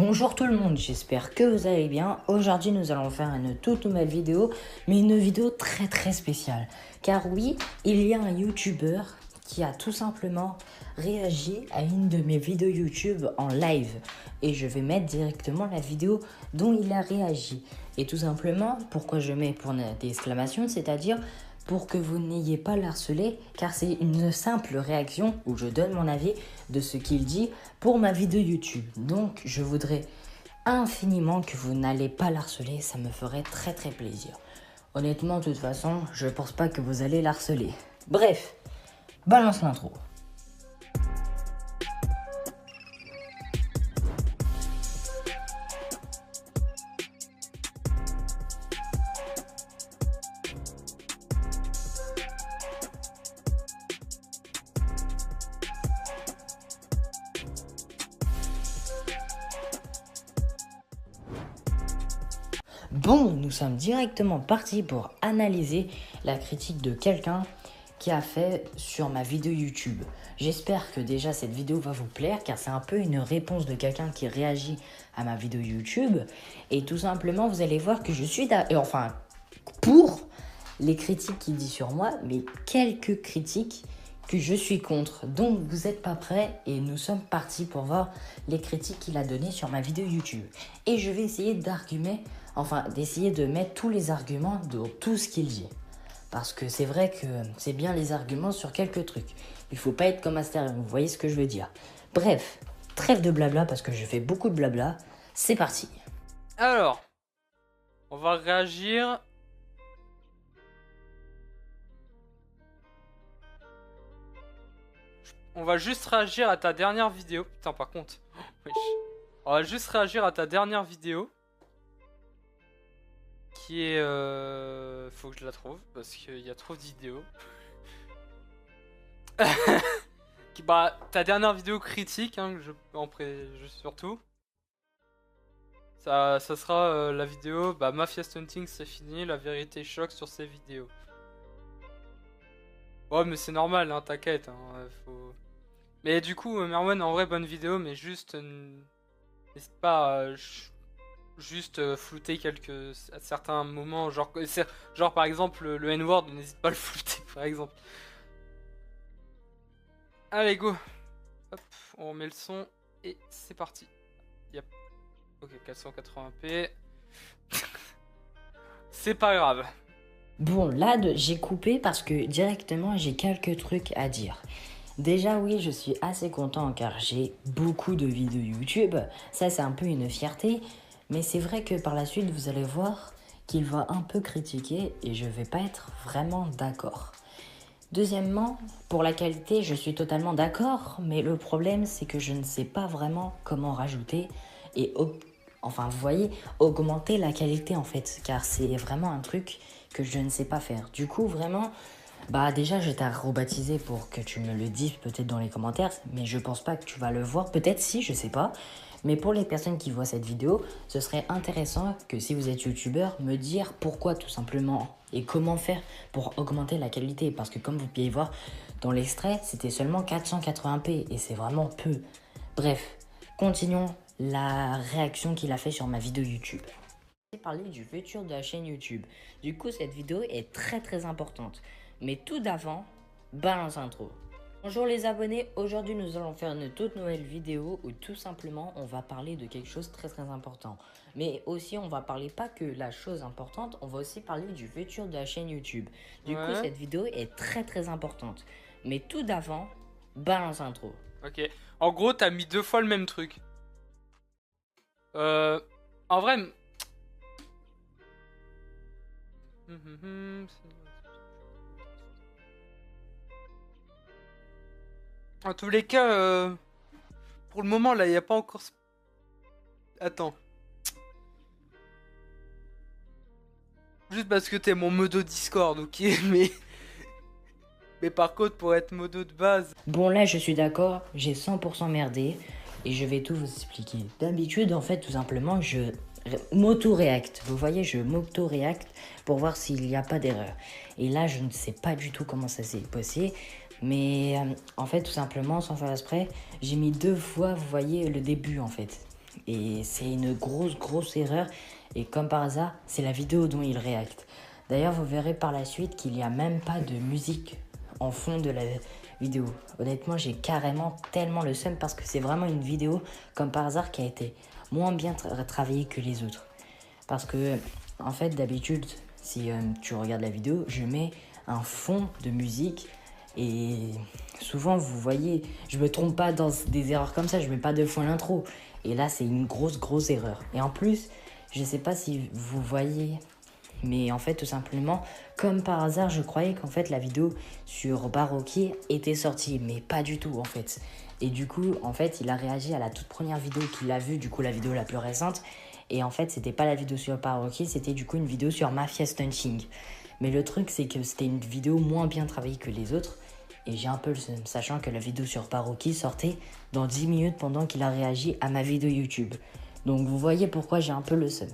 Bonjour tout le monde, j'espère que vous allez bien. Aujourd'hui nous allons faire une toute nouvelle vidéo, mais une vidéo très spéciale. Car oui, il y a un YouTuber qui a tout simplement réagi à une de mes vidéos YouTube en live. Et je vais mettre directement la vidéo dont il a réagi. Et tout simplement, pourquoi je mets point d'exclamation, c'est-à-dire pour que vous n'ayez pas l'harceler, car c'est une simple réaction où je donne mon avis de ce qu'il dit pour ma vidéo YouTube. Donc je voudrais infiniment que vous n'allez pas l'harceler, ça me ferait très plaisir. Honnêtement, de toute façon, je pense pas que vous allez l'harceler. Bref, balance l'intro. Bon, nous sommes directement partis pour analyser la critique de quelqu'un qui a fait sur ma vidéo YouTube. J'espère que déjà cette vidéo va vous plaire car c'est un peu une réponse de quelqu'un qui réagit à ma vidéo YouTube. Et tout simplement, vous allez voir que je suis pour les critiques qu'il dit sur moi, mais quelques critiques que je suis contre. Donc vous n'êtes pas prêts et nous sommes partis pour voir les critiques qu'il a données sur ma vidéo YouTube. Et je vais essayer d'essayer de mettre tous les arguments de tout ce qu'il dit. Parce que c'est vrai que c'est bien les arguments sur quelques trucs. Il faut pas être comme Astérion, vous voyez ce que je veux dire. Bref, trêve de blabla parce que je fais beaucoup de blabla. C'est parti. Alors, on va réagir. On va juste réagir à ta dernière vidéo. Putain, par contre. Wesh. On va juste réagir à ta dernière vidéo. Qui est... Faut que je la trouve. Parce qu'il y a trop de vidéos. Bah, ta dernière vidéo critique, hein, surtout. Ça sera la vidéo, bah, Mafia Stunting c'est fini, la vérité choque sur ces vidéos. Ouais, mais c'est normal, hein, t'inquiète. Hein, Mais du coup, Merwan, en vrai, bonne vidéo, mais juste... n'hésite pas à juste flouter à certains moments, genre par exemple le N-word, n'hésite pas à le flouter par exemple. Allez, go. Hop, on remet le son et c'est parti. Yep. Ok, 480p. C'est pas grave. Bon, là, j'ai coupé parce que directement, j'ai quelques trucs à dire. Déjà, oui, je suis assez content car j'ai beaucoup de vidéos YouTube. Ça, c'est un peu une fierté. Mais c'est vrai que par la suite, vous allez voir qu'il va un peu critiquer et je vais pas être vraiment d'accord. Deuxièmement, pour la qualité, je suis totalement d'accord. Mais le problème, c'est que je ne sais pas vraiment comment rajouter et vous voyez, augmenter la qualité en fait. Car c'est vraiment un truc que je ne sais pas faire. Du coup, vraiment... Bah déjà je t'ai rebaptisé pour que tu me le dises peut-être dans les commentaires, mais je pense pas que tu vas le voir, peut-être si, je sais pas. Mais pour les personnes qui voient cette vidéo, ce serait intéressant que si vous êtes youtubeur, me dire pourquoi tout simplement et comment faire pour augmenter la qualité. Parce que comme vous pouvez voir dans l'extrait, c'était seulement 480p et c'est vraiment peu. Bref, continuons la réaction qu'il a fait sur ma vidéo YouTube. Je vais parler du futur de la chaîne YouTube. Du coup cette vidéo est très importante. Mais tout d'avant, balance intro. Bonjour les abonnés, aujourd'hui nous allons faire une toute nouvelle vidéo où tout simplement on va parler de quelque chose très important. Mais aussi on va parler pas que la chose importante, on va aussi parler du futur de la chaîne YouTube. Du coup cette vidéo est très importante. Mais tout d'avant, balance intro. Ok, en gros t'as mis 2 fois le même truc. En vrai... En tous les cas, pour le moment, là, il n'y a pas encore... Attends. Juste parce que t'es mon modo Discord, ok, mais... Mais par contre, pour être modo de base... Bon, là, je suis d'accord, j'ai 100% merdé, et je vais tout vous expliquer. D'habitude, en fait, tout simplement, je m'auto-react. Vous voyez, je m'auto-react pour voir s'il n'y a pas d'erreur. Et là, je ne sais pas du tout comment ça s'est passé. Mais en fait, tout simplement, sans faire exprès, j'ai mis 2 fois, vous voyez, le début en fait. Et c'est une grosse erreur. Et comme par hasard, c'est la vidéo dont il réacte. D'ailleurs, vous verrez par la suite qu'il n'y a même pas de musique en fond de la vidéo. Honnêtement, j'ai carrément tellement le seum parce que c'est vraiment une vidéo, comme par hasard, qui a été moins bien travaillée que les autres. Parce que, en fait, d'habitude, si tu regardes la vidéo, je mets un fond de musique et souvent, vous voyez, je me trompe pas dans des erreurs comme ça, je mets pas de fond à l'intro. Et là, c'est une grosse erreur. Et en plus, je sais pas si vous voyez, mais en fait, tout simplement, comme par hasard, je croyais qu'en fait, la vidéo sur Baroki était sortie, mais pas du tout, en fait. Et du coup, en fait, il a réagi à la toute première vidéo qu'il a vue, du coup, la vidéo la plus récente. Et en fait, c'était pas la vidéo sur Baroki, c'était du coup une vidéo sur Mafia Stunting. Mais le truc, c'est que c'était une vidéo moins bien travaillée que les autres. Et j'ai un peu le seum, sachant que la vidéo sur Baroki sortait dans 10 minutes pendant qu'il a réagi à ma vidéo YouTube. Donc vous voyez pourquoi j'ai un peu le seum.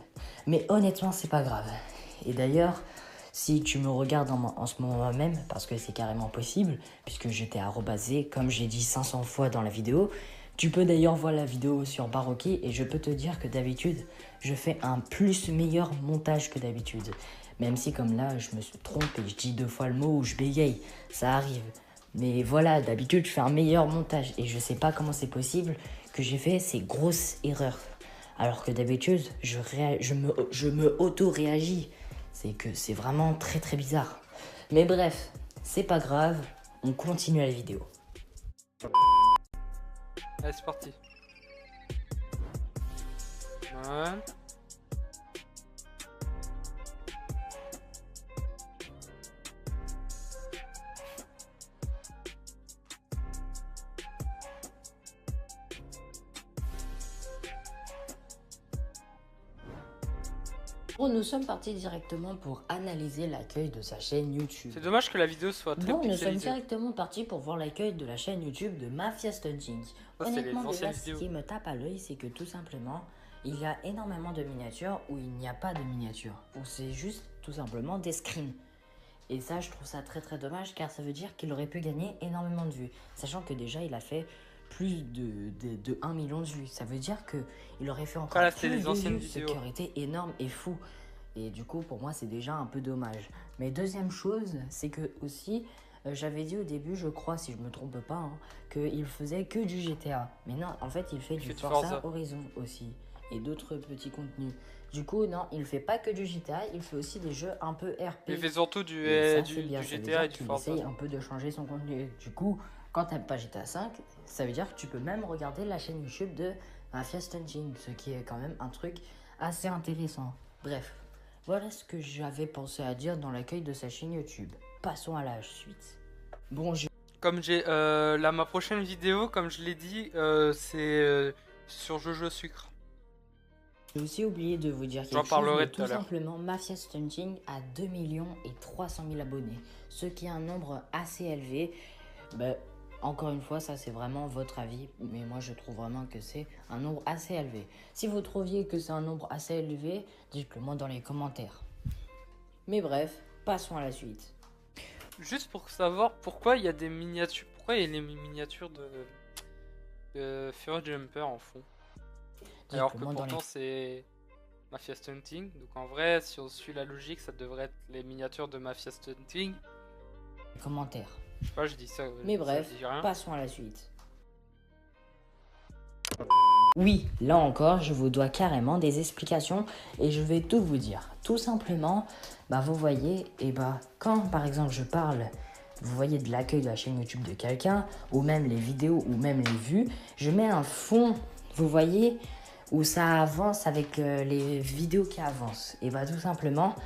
Mais honnêtement, c'est pas grave. Et d'ailleurs, si tu me regardes en ce moment même, parce que c'est carrément possible, puisque j'étais arrobasé, comme j'ai dit 500 fois dans la vidéo, tu peux d'ailleurs voir la vidéo sur Baroki et je peux te dire que d'habitude, je fais un plus meilleur montage que d'habitude. Même si comme là, je me suis trompé, je dis 2 fois le mot ou je bégaye, ça arrive. Mais voilà, d'habitude, je fais un meilleur montage et je sais pas comment c'est possible que j'ai fait ces grosses erreurs. Alors que d'habitude, je me auto-réagis. C'est que c'est vraiment très bizarre. Mais bref, c'est pas grave, on continue la vidéo. Allez, c'est parti. Ouais. Bon, nous sommes partis directement pour analyser l'accueil de sa chaîne YouTube. C'est dommage que la vidéo soit très Bon, nous sommes pixelisée. directement partis pour voir l'accueil de la chaîne YouTube de Mafia Stunting. Ça, c'est les Honnêtement, déjà, anciennes ce vidéos. qui me tape à l'œil, c'est que tout simplement, il y a énormément de miniatures où il n'y a pas de miniatures. Où c'est juste tout simplement des screens. Et ça, je trouve ça très dommage car ça veut dire qu'il aurait pu gagner énormément de vues. Sachant que déjà, il a fait plus de 1 million de vues. Ça veut dire qu'il aurait fait encore Voilà, plus c'était les de anciennes vues, ce vidéos. qui aurait été énorme et fou. Et du coup, pour moi, c'est déjà un peu dommage. Mais deuxième chose, c'est que aussi, j'avais dit au début, je crois, si je me trompe pas, hein, qu'il faisait que du GTA. Mais non, en fait, il fait du fait du Forza Forza. Horizon aussi. Et d'autres petits contenus. Du coup, non, il fait pas que du GTA, il fait aussi des jeux un peu RP. Il fait surtout du, Et ça, du, c'est bien. du Ça veut GTA dire et du qu'il Forza. essaye un peu de changer son contenu. Du coup, quand t'aimes pas GTA 5, ça veut dire que tu peux même regarder la chaîne YouTube de Mafia Stunting, ce qui est quand même un truc assez intéressant. Bref, voilà ce que j'avais pensé à dire dans l'accueil de sa chaîne YouTube. Passons à la suite. Bon, Comme j'ai ma prochaine vidéo, comme je l'ai dit, c'est sur Jojo Sucre. j'ai aussi oublié de vous dire J'en quelque chose, parlerai mais tout à tout l'heure. simplement, Mafia Stunting a 2 300 000 abonnés, ce qui est un nombre assez élevé. Ben, encore une fois, ça c'est vraiment votre avis, mais moi je trouve vraiment que c'est un nombre assez élevé. Si vous trouviez que c'est un nombre assez élevé, dites-le moi dans les commentaires. Mais bref, passons à la suite. Juste pour savoir pourquoi il y a des miniatures, pourquoi il y a les miniatures de Fury Jumper en fond. Alors que Dites-le moi dans les pourtant c'est Mafia Stunting. Donc en vrai, si on suit la logique, ça devrait être les miniatures de Mafia Stunting. commentaires. Je sais pas, je dis ça. Mais ça bref, dit rien. passons à la suite. Oui, là encore, je vous dois carrément des explications et je vais tout vous dire. Tout simplement, bah vous voyez, et bah quand par exemple je parle, vous voyez de l'accueil de la chaîne YouTube de quelqu'un, ou même les vidéos, ou même les vues, je mets un fond, vous voyez, où ça avance avec les vidéos qui avancent. Et bah tout simplement,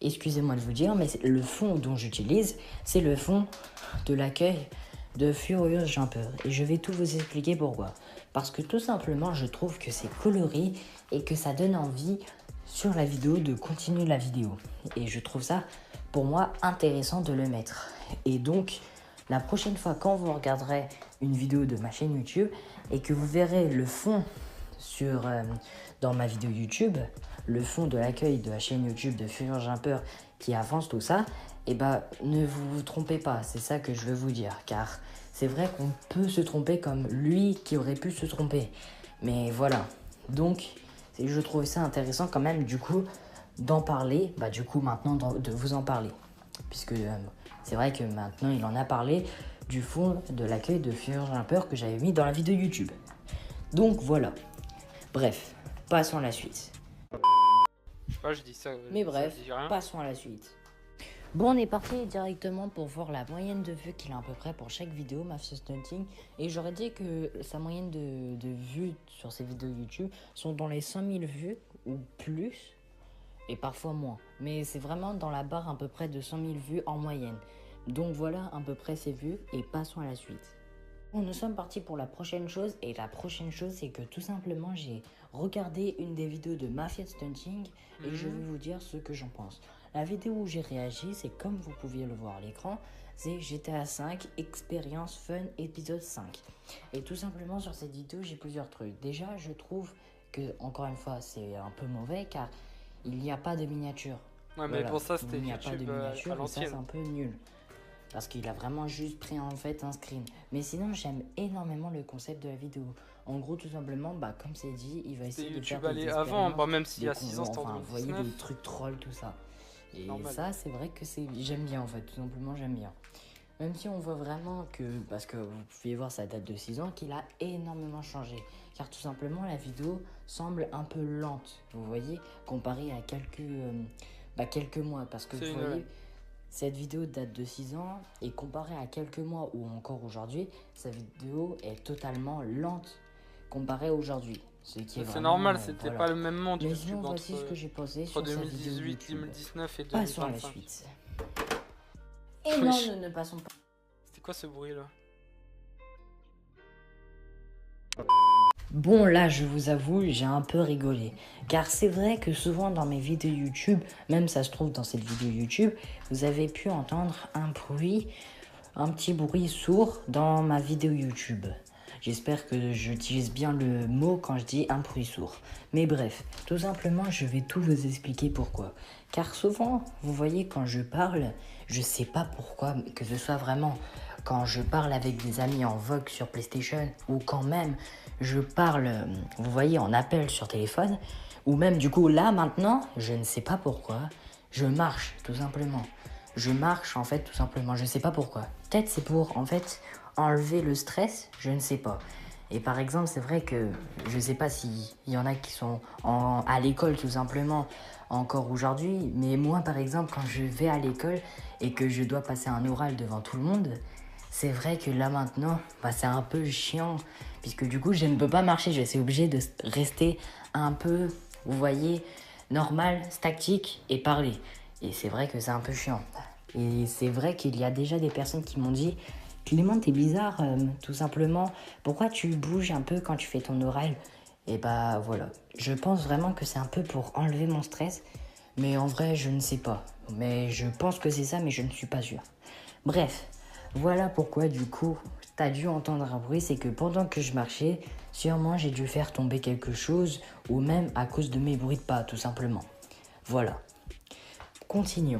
excusez-moi de vous dire, mais le fond dont j'utilise, c'est le fond de l'accueil de Furious Jumper. Et je vais tout vous expliquer pourquoi. Parce que tout simplement, je trouve que c'est coloré et que ça donne envie sur la vidéo de continuer la vidéo. Et je trouve ça, pour moi, intéressant de le mettre. Et donc, la prochaine fois quand vous regarderez une vidéo de ma chaîne YouTube et que vous verrez le fond dans ma vidéo YouTube, le fond de l'accueil de la chaîne YouTube de Furious Jumper qui avance tout ça, et bah ne vous trompez pas, c'est ça que je veux vous dire, car c'est vrai qu'on peut se tromper comme lui qui aurait pu se tromper. Mais voilà, Donc, je trouvais ça intéressant quand même, du coup, d'en parler. Bah, du coup, maintenant, de vous en parler. Puisque c'est vrai que maintenant, il en a parlé du fond de l'accueil de Future Jumper que j'avais mis dans la vidéo YouTube. Donc, voilà. Bref, passons à la suite. Je sais pas, je dis ça. Mais ça bref, dit rien. passons à la suite. Bon, on est parti directement pour voir la moyenne de vues qu'il a à peu près pour chaque vidéo, Mafia Stunting. Et j'aurais dit que sa moyenne de vues sur ses vidéos YouTube sont dans les 100 000 vues ou plus, et parfois moins. Mais c'est vraiment dans la barre à peu près de 100 000 vues en moyenne. Donc voilà à peu près ses vues et passons à la suite. Bon, nous sommes partis pour la prochaine chose et la prochaine chose c'est que tout simplement j'ai regardé une des vidéos de Mafia Stunting et je vais vous dire ce que j'en pense. La vidéo où j'ai réagi, c'est comme vous pouviez le voir à l'écran, c'est GTA 5 Experience Fun épisode 5. Et tout simplement sur cette vidéo j'ai plusieurs trucs. Déjà je trouve que encore une fois c'est un peu mauvais car il n'y a pas de miniature. Ouais, mais Voilà, pour ça, c'était il n'y a pas de YouTube à miniature et ça c'est l'ancienne. un peu nul. Parce qu'il a vraiment juste pris en fait un screen. Mais sinon j'aime énormément le concept de la vidéo. En gros tout simplement, bah comme c'est dit, il va essayer de faire YouTube des allait avant, expériences, bah, même s'il y des a 6 ans, c'était en enfin vous voyez 2019. des trucs trolls tout ça. Et Normal. ça c'est vrai que j'aime bien en fait, tout simplement j'aime bien. Même si on voit vraiment que, parce que vous pouvez voir sa date de 6 ans, qu'il a énormément changé. Car tout simplement la vidéo semble un peu lente, vous voyez, comparé à quelques mois. Parce que C'est vous une- voyez, cette vidéo date de 6 ans et comparée à quelques mois ou encore aujourd'hui, sa vidéo est totalement lente comparée à aujourd'hui. Ce qui est C'est vraiment, normal, c'était voilà. pas le même monde Mais YouTube sinon, voici ce entre, que j'ai posé entre sur sa vidéo 2018, YouTube. 2019 et Passons à la 2025. suite. Et non, Wesh. nous ne passons pas. C'était quoi ce bruit là? Bon, là, je vous avoue, j'ai un peu rigolé. Car c'est vrai que souvent dans mes vidéos YouTube, même ça se trouve dans cette vidéo YouTube, vous avez pu entendre un petit bruit sourd dans ma vidéo YouTube. J'espère que j'utilise bien le mot quand je dis un bruit sourd. Mais bref, tout simplement, je vais tout vous expliquer pourquoi. Car souvent, vous voyez, quand je parle, je sais pas pourquoi, que ce soit vraiment quand je parle avec des amis en vogue sur PlayStation, ou quand même je parle, vous voyez, en appel sur téléphone, ou même du coup là maintenant, je ne sais pas pourquoi, je marche tout simplement. Je marche en fait tout simplement, je sais pas pourquoi. Peut-être c'est pour en fait enlever le stress, je ne sais pas. Et par exemple, c'est vrai que je sais pas s'il y en a qui sont à l'école tout simplement encore aujourd'hui, mais moi par exemple, quand je vais à l'école et que je dois passer un oral devant tout le monde, c'est vrai que là maintenant, bah, c'est un peu chiant, puisque du coup je ne peux pas marcher, je suis obligé de rester un peu, vous voyez, normal, statique et parler. Et c'est vrai que c'est un peu chiant. Et c'est vrai qu'il y a déjà des personnes qui m'ont dit Clément, t'es bizarre, tout simplement. Pourquoi tu bouges un peu quand tu fais ton oral? Et bah voilà. Je pense vraiment que c'est un peu pour enlever mon stress. Mais en vrai, je ne sais pas. Mais je pense que c'est ça, mais je ne suis pas sûr. Bref, voilà pourquoi du coup, t'as dû entendre un bruit. C'est que pendant que je marchais, sûrement j'ai dû faire tomber quelque chose. Ou même à cause de mes bruits de pas, tout simplement. Voilà. Continuons.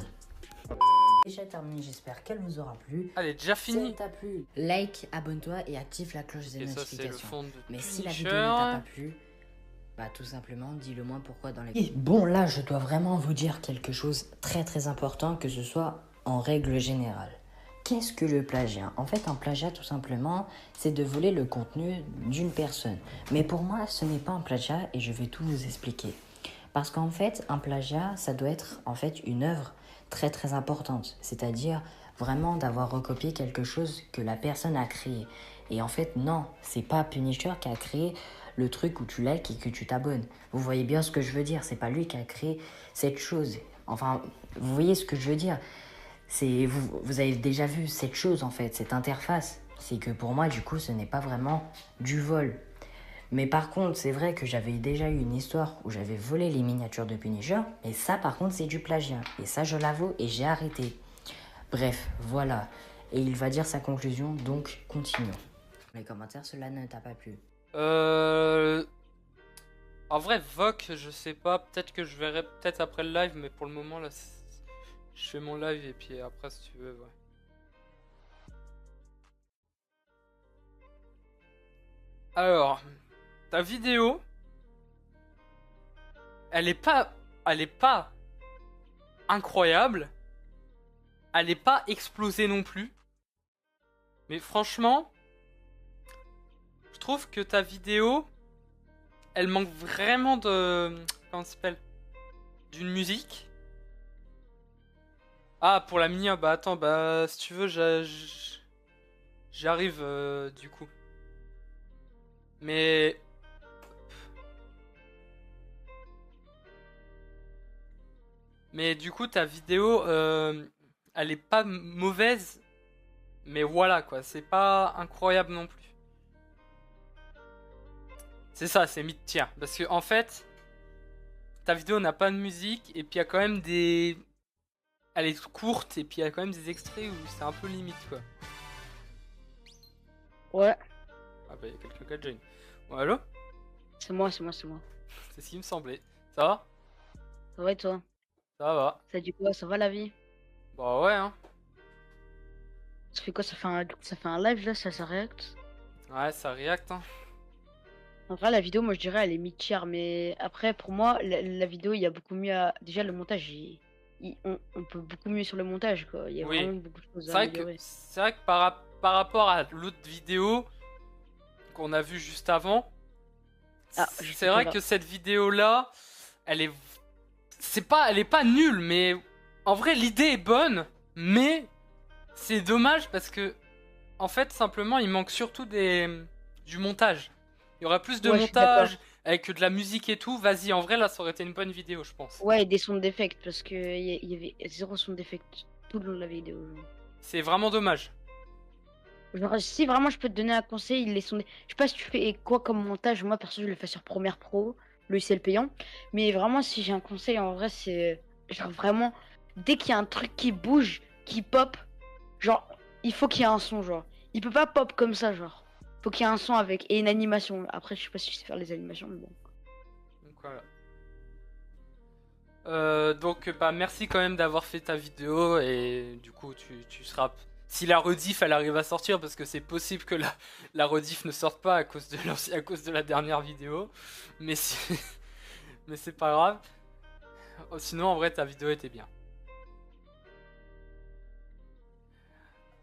Déjà terminé, j'espère qu'elle vous aura plu. Ah, elle est déjà Si elle finie. t'a plu, like, abonne-toi et active la cloche des Et ça, c'est le notifications. fond de Mais si la Punisher. vidéo ne t'a pas plu, bah tout simplement dis-le moi pourquoi dans les... Bon là, je dois vraiment vous dire quelque chose très important, que ce soit en règle générale. Qu'est-ce que le plagiat? En fait, un plagiat, tout simplement, c'est de voler le contenu d'une personne. Mais pour moi, ce n'est pas un plagiat et je vais tout vous expliquer. Parce qu'en fait, un plagiat, ça doit être en fait une œuvre très importante. C'est-à-dire vraiment d'avoir recopié quelque chose que la personne a créé. Et en fait, non, c'est pas Punisher qui a créé le truc où tu likes et que tu t'abonnes. Vous voyez bien ce que je veux dire, c'est pas lui qui a créé cette chose. Enfin, vous voyez ce que je veux dire. C'est vous avez déjà vu cette chose en fait, cette interface. C'est que pour moi, du coup, ce n'est pas vraiment du vol. Mais par contre, c'est vrai que j'avais déjà eu une histoire où j'avais volé les miniatures de Punisher, et ça par contre c'est du plagiat. Et ça je l'avoue et j'ai arrêté. Bref, voilà. Et il va dire sa conclusion, donc continuons. Les commentaires, cela ne t'a pas plu. En vrai, Vogue, je sais pas. Peut-être que je verrai peut-être après le live, mais pour le moment, là, je fais mon live et puis après, si tu veux, ouais. Alors, ta vidéo, elle est pas incroyable. Elle est pas explosée non plus. Mais franchement, je trouve que ta vidéo, elle manque vraiment de... Comment ça s'appelle? D'une musique. Ah, pour la mini, bah attends, bah si tu veux, j'arrive du coup. Mais... Mais du coup, ta vidéo, elle est pas mauvaise. Mais voilà quoi, c'est pas incroyable non plus. C'est ça, c'est mid-tier. Parce que en fait, ta vidéo n'a pas de musique et puis il y a quand même des... Elle est courte et puis il y a quand même des extraits où c'est un peu limite quoi. Ouais, Ah bah il y a quelques gars de join. Bon allô? c'est moi, c'est moi, c'est moi. C'est ce qui me semblait. Ça va? Ça va et toi? Ça va. Ça dit quoi? Ça va la vie? Bah ouais hein. Ça fait quoi? Ça fait un live là, ça react? Ouais, ça react hein. En vrai, la vidéo, moi je dirais, elle est mid-tier, mais après, pour moi, la vidéo, il y a beaucoup mieux à. Déjà, le montage, on peut beaucoup mieux sur le montage, quoi. Il y a Oui. vraiment beaucoup de choses C'est à vrai que, améliorer. c'est vrai que par rapport à l'autre vidéo qu'on a vue juste avant, Ah, c'est vrai que cette vidéo là, elle est... elle est pas nulle, mais en vrai l'idée est bonne, mais c'est dommage parce que en fait simplement il manque surtout du montage. Il y aurait plus de Ouais, je suis d'accord. montage avec de la musique et tout. Vas-y, en vrai là ça aurait été une bonne vidéo, je pense. Ouais, et des sons d'effect, parce que il y avait zéro son d'effect tout le long de la vidéo. C'est vraiment dommage. Genre, si vraiment je peux te donner un conseil, les sons. Je sais pas si tu fais quoi comme montage, moi perso je le fais sur Premiere Pro, logiciel payant. Mais vraiment, si j'ai un conseil en vrai, c'est genre vraiment, dès qu'il y a un truc qui bouge, qui pop, genre, il faut qu'il y ait un son, genre. Il peut pas pop comme ça, genre. Faut qu'il y ait un son avec et une animation. Après, je sais pas si je sais faire les animations, mais bon. Donc voilà. Donc bah merci quand même d'avoir fait ta vidéo et du coup tu seras... Si la rediff elle arrive à sortir, parce que c'est possible que la rediff ne sorte pas à cause de la dernière vidéo, mais mais c'est pas grave. Sinon en vrai ta vidéo était bien.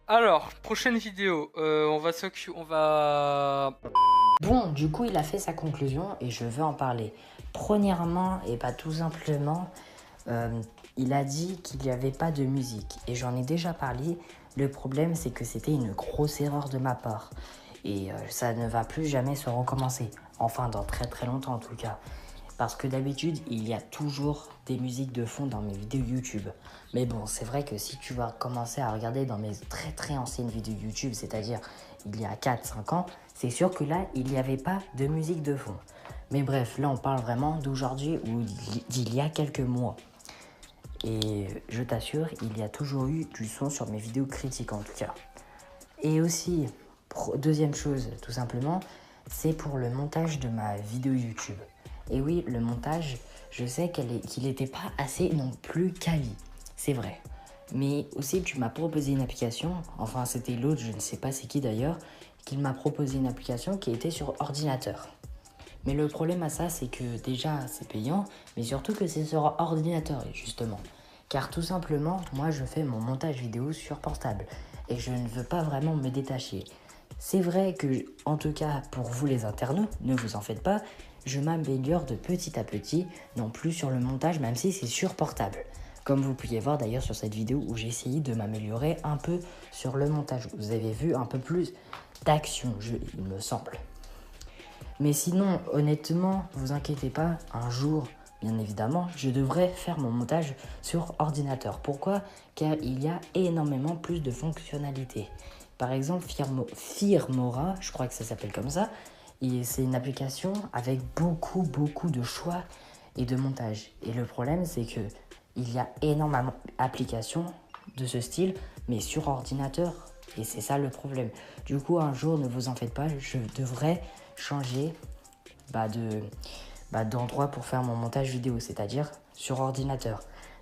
Alors, prochaine vidéo, on va... Bon, du coup, il a fait sa conclusion et je veux en parler. Premièrement, et pas tout simplement, il a dit qu'il n'y avait pas de musique. Et j'en ai déjà parlé. Le problème, c'est que c'était une grosse erreur de ma part. Et ça ne va plus jamais se recommencer. Enfin, dans très très longtemps en tout cas. Parce que d'habitude, il y a toujours des musiques de fond dans mes vidéos YouTube. Mais bon, c'est vrai que si tu vas commencer à regarder dans mes très très anciennes vidéos YouTube, c'est-à-dire il y a 4-5 ans, c'est sûr que là, il n'y avait pas de musique de fond. Mais bref, là on parle vraiment d'aujourd'hui ou d'il y a quelques mois. Et je t'assure, il y a toujours eu du son sur mes vidéos critiques en tout cas. Et aussi, deuxième chose, tout simplement, c'est pour le montage de ma vidéo YouTube. Et oui, le montage, je sais qu'il n'était pas assez non plus quali, c'est vrai. Mais aussi, tu m'as proposé une application, enfin c'était l'autre, je ne sais pas c'est qui d'ailleurs, qui m'a proposé une application qui était sur ordinateur. Mais le problème à ça, c'est que déjà c'est payant, mais surtout que c'est sur ordinateur justement. Car tout simplement, moi je fais mon montage vidéo sur portable et je ne veux pas vraiment me détacher. C'est vrai que, en tout cas pour vous les internautes, ne vous en faites pas, je m'améliore de petit à petit, non plus sur le montage même si c'est sur portable. Comme vous pouviez voir d'ailleurs sur cette vidéo où j'ai essayé de m'améliorer un peu sur le montage. Vous avez vu un peu plus d'action, il me semble. Mais sinon, honnêtement, vous inquiétez pas, un jour, bien évidemment, je devrais faire mon montage sur ordinateur. Pourquoi? Car il y a énormément plus de fonctionnalités. Par exemple, Firmora, je crois que ça s'appelle comme ça, et c'est une application avec beaucoup de choix et de montage. Et le problème, c'est que il y a énormément d'applications de ce style, mais sur ordinateur. Et c'est ça le problème. Du coup, un jour, ne vous en faites pas, je devrais changer d'endroit pour faire mon montage vidéo, c'est-à-dire sur ordinateur.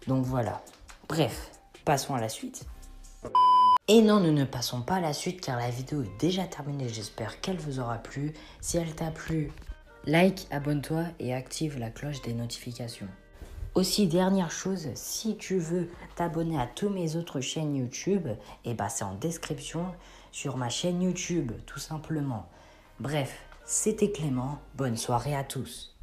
Donc voilà. Bref, passons à la suite. Et non, nous ne passons pas à la suite car la vidéo est déjà terminée. J'espère qu'elle vous aura plu. Si elle t'a plu, Like, abonne-toi et active la cloche des notifications. Aussi, dernière chose, si tu veux t'abonner à tous mes autres chaînes YouTube, c'est en description sur ma chaîne YouTube, tout simplement. Bref, c'était Clément, bonne soirée à tous.